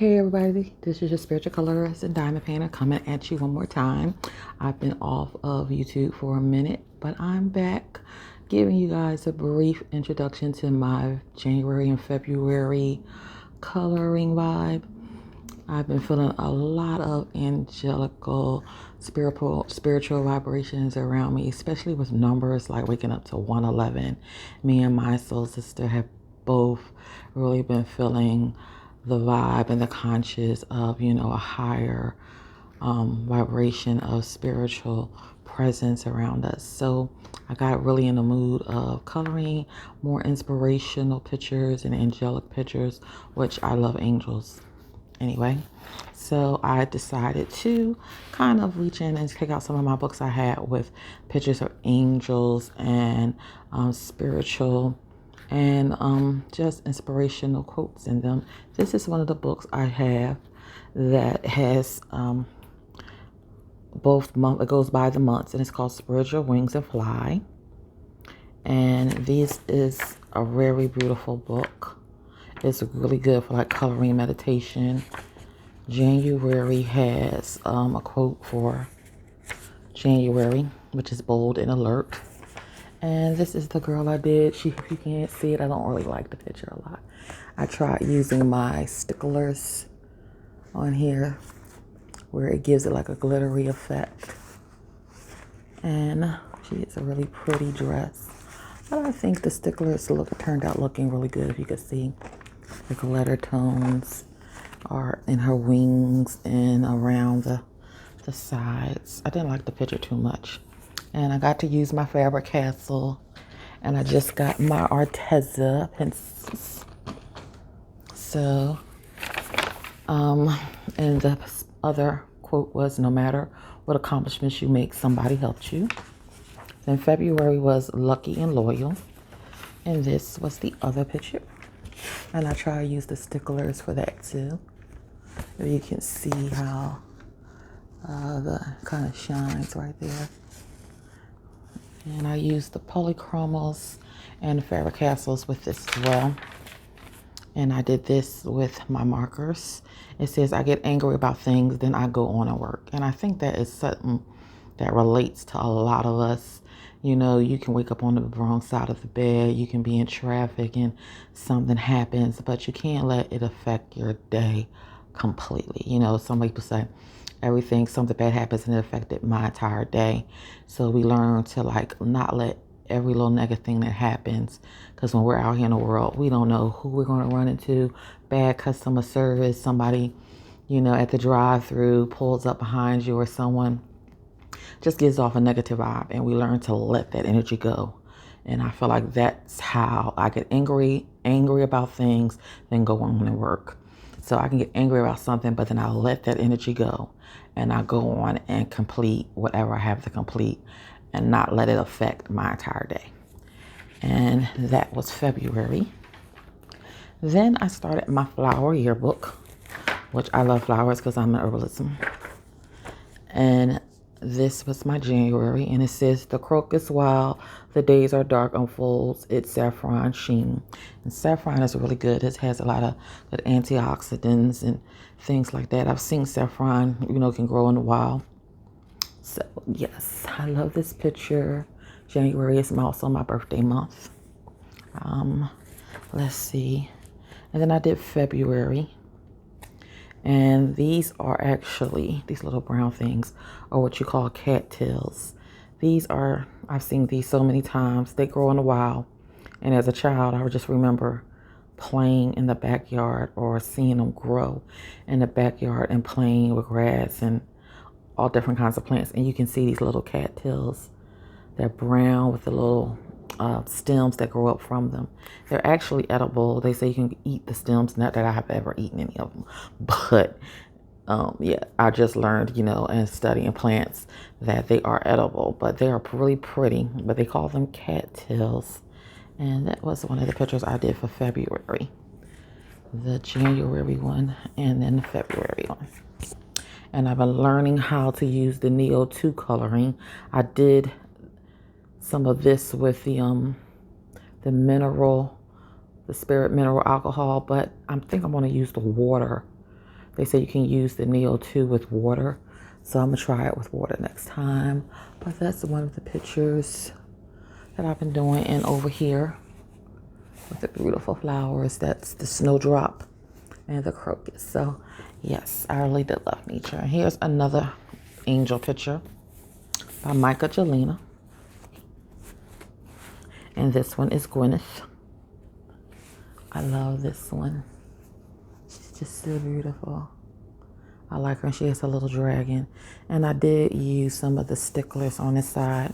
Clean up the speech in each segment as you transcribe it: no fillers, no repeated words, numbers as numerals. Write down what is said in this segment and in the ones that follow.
Hey everybody, this is your spiritual colorist and diamond painter coming at you one more time. I've been off of YouTube for a minute, but I'm back giving you guys a brief introduction to my January and February coloring vibe. I've been feeling a lot of angelical, spiritual vibrations around me, especially with numbers like waking up to 111. Me and my soul sister have both really been feeling the vibe and the conscious of, a higher vibration of spiritual presence around us. So I got really in the mood of coloring more inspirational pictures and angelic pictures, which I love angels anyway. So I decided to kind of reach in and check out some of my books I had with pictures of angels and spiritual and just inspirational quotes in them. This is one of the books I have that has both month. It goes by the months, and it's called Spread Your Wings and Fly. And this is a very beautiful book. It's really good for like coloring meditation. January has a quote for January, which is bold and alert. And this is the girl I did. If you can't see it, I don't really like the picture a lot. I tried using my sticklers on here where it gives it like a glittery effect. And she has a really pretty dress. But I think the sticklers turned out looking really good. If you could see the glitter tones are in her wings and around the sides. I didn't like the picture too much. And I got to use my Faber-Castell, and I just got my Arteza pencils. So, and the other quote was, no matter what accomplishments you make, somebody helped you. Then February was lucky and loyal. And this was the other picture. And I try to use the sticklers for that too. You can see how the kind of shines right there. And I used the polychromos and the Faber-Castells with this as well. And I did this with my markers. It says, I get angry about things, then I go on and work. And I think that is something that relates to a lot of us. You know, you can wake up on the wrong side of the bed. You can be in traffic and something happens, but you can't let it affect your day completely. You know, some people say something bad happens and it affected my entire day. So we learn to like not let every little negative thing that happens, because when we're out here in the world, we don't know who we're going to run into. Bad customer service, somebody, at the drive-through pulls up behind you, or someone just gives off a negative vibe, and we learn to let that energy go. And I feel like that's how I get angry about things, then go on and work. So I can get angry about something, but then I'll let that energy go, and I go on and complete whatever I have to complete and not let it affect my entire day. And that was February. Then I started my flower yearbook, which I love flowers because I'm an herbalism. And this was my January, and it says, the crocus while the days are dark unfolds its saffron sheen. And saffron is really good. It has a lot of good antioxidants and things like that. I've seen saffron, can grow in the wild. So yes, I love this picture. January is also my birthday month. Let's see. And then I did February. And these are actually, these little brown things are what you call cattails. I've seen these so many times. They grow in the wild. And as a child, I would just remember playing in the backyard or seeing them grow in the backyard and playing with grass and all different kinds of plants. And you can see these little cattails. They're brown with the little stems that grow up from them. They're actually edible. They say you can eat the stems. Not that I have ever eaten any of them, but I just learned, and studying plants, that they are edible, but they are really pretty. But they call them cattails. And that was one of the pictures I did for February. The January one and then the February one. And I've been learning how to use the Neo 2 coloring. I did some of this with the spirit mineral alcohol, but I think I'm going to use the water They say you can use the Neo 2 with water. So I'm going to try it with water next time. But that's one of the pictures that I've been doing. And over here with the beautiful flowers, that's the snowdrop and the crocus. So yes, I really did love nature. And here's another angel picture by Micah Jelena. And this one is Gwyneth. I love this one. She's just so beautiful. I like her. She has a little dragon. And I did use some of the sticklers on this side.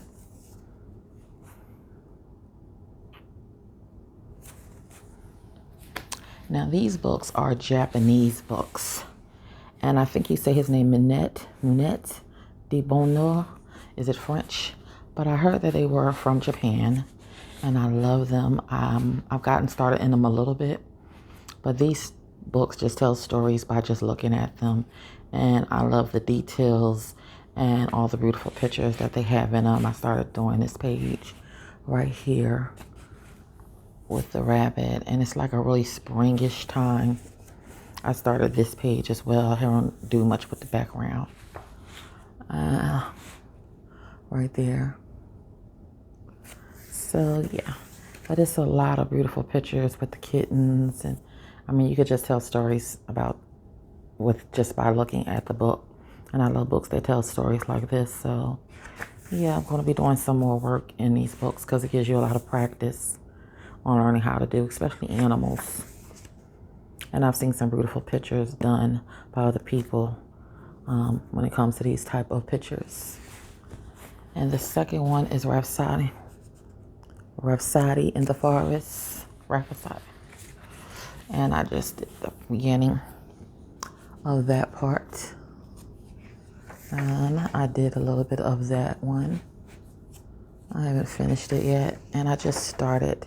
Now these books are Japanese books. And I think you say his name Minette de Bonheur. Is it French? But I heard that they were from Japan. And I love them. I've gotten started in them a little bit. But these books just tell stories by just looking at them. And I love the details and all the beautiful pictures that they have in them. I started doing this page right here with the rabbit. And it's like a really springish time. I started this page as well. I don't do much with the background. Right there. So yeah, but it's a lot of beautiful pictures with the kittens, and I mean you could just tell stories just by looking at the book. And I love books that tell stories like this. So yeah, I'm going to be doing some more work in these books because it gives you a lot of practice on learning how to do, especially animals. And I've seen some beautiful pictures done by other people when it comes to these type of pictures. And the second one is Rhapsody in the Forest. Rhapsody. And I just did the beginning of that part. And I did a little bit of that one. I haven't finished it yet. And I just started.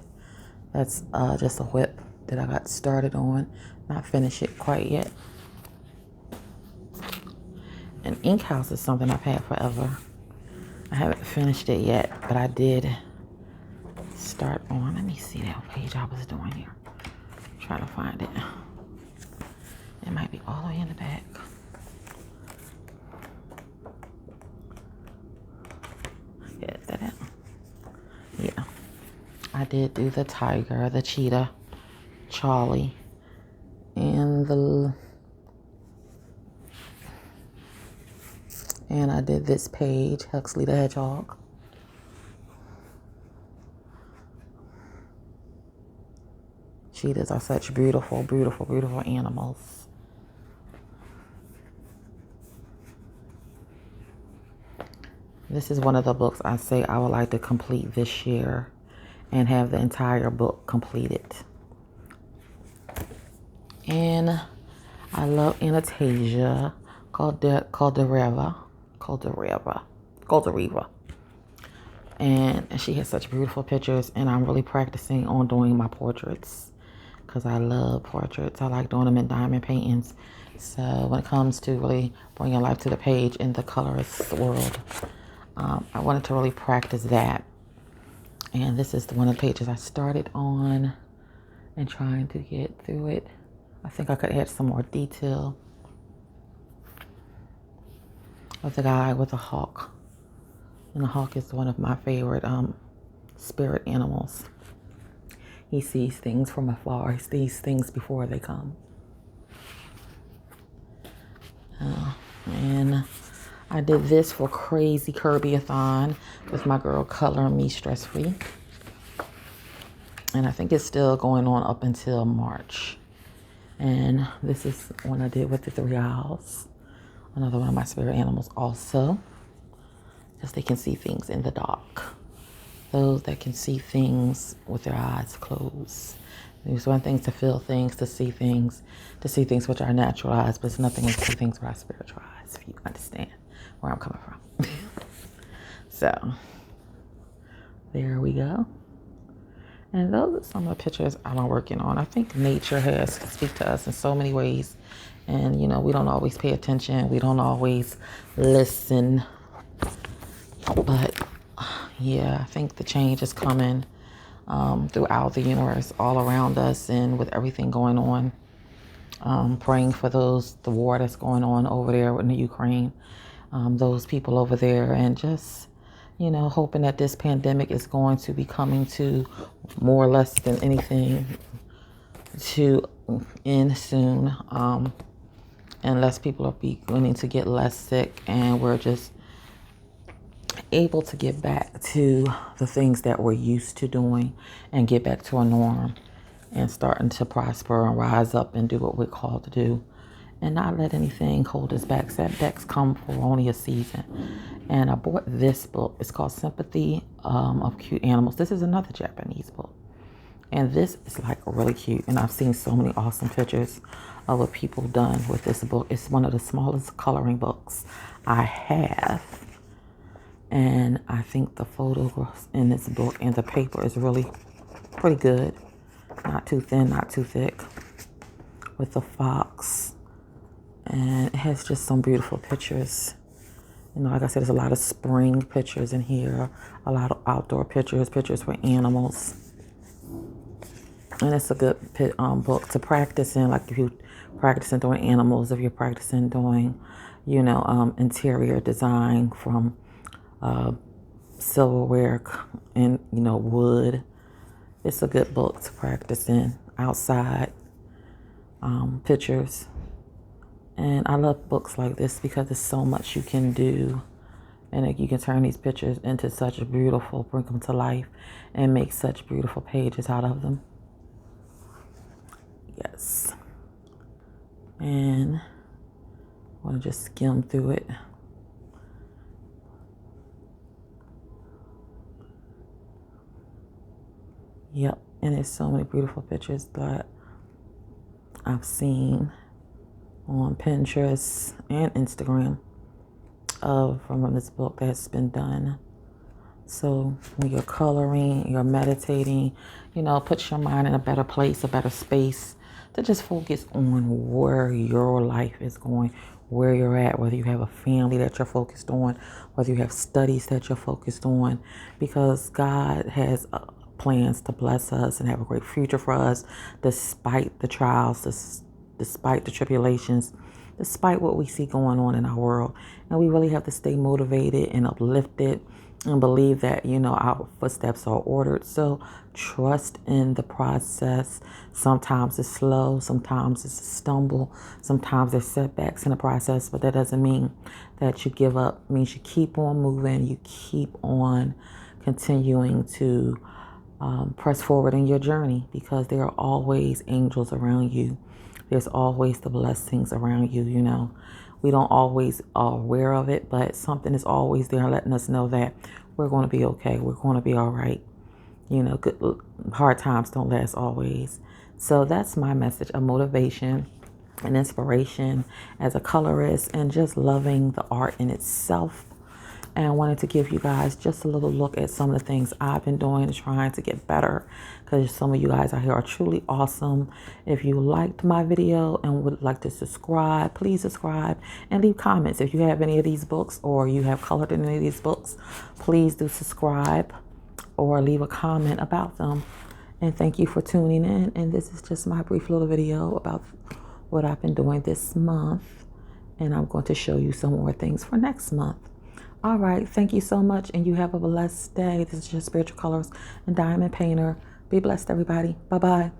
That's just a whip that I got started on. Not finished it quite yet. And Ink House is something I've had forever. I haven't finished it yet, but I did start on. Let me see that page I was doing here. Try to find it. It might be all the way in the back. Yeah, is that it? Yeah. I did do the tiger, the cheetah, Charlie, and I did this page, Huxley the Hedgehog. Cheetahs are such beautiful, beautiful, beautiful animals. This is one of the books I say I would like to complete this year and have the entire book completed. And I love Anastasia Caldereva. And she has such beautiful pictures, and I'm really practicing on doing my portraits because I love portraits. I like doing them in diamond paintings. So when it comes to really bringing life to the page in the colorist world, I wanted to really practice that. And this is one of the pages I started on and trying to get through it. I think I could add some more detail of the guy with a hawk. And the hawk is one of my favorite spirit animals. He sees things from afar. He sees things before they come. And I did this for Crazy Kirby-a-thon with my girl Coloring Me Stress Free. And I think it's still going on up until March. And this is one I did with the 3 owls. Another one of my spirit animals also. Because they can see things in the dark. Those that can see things with their eyes closed. There's one thing to feel things, to see things with our natural eyes, but it's nothing to see things with our spiritual eyes, if you understand where I'm coming from. So, there we go. And those are some of the pictures I'm working on. I think nature has to speak to us in so many ways. And, you know, we don't always pay attention. We don't always listen. But, yeah, I think the change is coming throughout the universe, all around us, and with everything going on. Praying for the war that's going on over there in the Ukraine, those people over there, and just, hoping that this pandemic is going to be coming to more or less than anything to end soon, and less people are beginning to get less sick, and we're just able to get back to the things that we're used to doing and get back to a norm and starting to prosper and rise up and do what we're called to do and not let anything hold us back. Setbacks come for only a season. And I bought this book. It's called Sympathy of Cute Animals. This is another Japanese book. And this is like really cute. And I've seen so many awesome pictures of what people done with this book. It's one of the smallest coloring books I have. And I think the photographs in this book and the paper is really pretty good. Not too thin, not too thick. With the fox. And it has just some beautiful pictures. Like I said, there's a lot of spring pictures in here. A lot of outdoor pictures, pictures for animals. And it's a good book to practice in. Like if you're practicing doing animals, if you're practicing doing, interior design from silverware and, wood. It's a good book to practice in. Outside pictures. And I love books like this because there's so much you can do. And you can turn these pictures into such a beautiful, bring them to life and make such beautiful pages out of them. Yes. And I want to just skim through it. Yep. And there's so many beautiful pictures that I've seen on Pinterest and Instagram from this book that's been done. So when you're coloring, you're meditating, put your mind in a better place, a better space to just focus on where your life is going, where you're at, whether you have a family that you're focused on, whether you have studies that you're focused on, because God has plans to bless us and have a great future for us despite the trials, despite the tribulations, despite what we see going on in our world. And we really have to stay motivated and uplifted and believe that, our footsteps are ordered. So trust in the process. Sometimes it's slow, sometimes it's a stumble, sometimes there's setbacks in the process, but that doesn't mean that you give up. It means you keep on moving, you keep on continuing to press forward in your journey, because there are always angels around you. There's always the blessings around you, We don't always are aware of it, but something is always there letting us know that we're going to be okay. We're going to be all right. Good, hard times don't last always. So that's my message, a motivation, an inspiration as a colorist, and just loving the art in itself. And I wanted to give you guys just a little look at some of the things I've been doing and trying to get better, because some of you guys out here are truly awesome. If you liked my video and would like to subscribe, please subscribe and leave comments. If you have any of these books or you have colored in any of these books, please do subscribe or leave a comment about them. And thank you for tuning in. And this is just my brief little video about what I've been doing this month. And I'm going to show you some more things for next month. All right. Thank you so much. And you have a blessed day. This is your spiritual colorist and diamond painter. Be blessed, everybody. Bye-bye.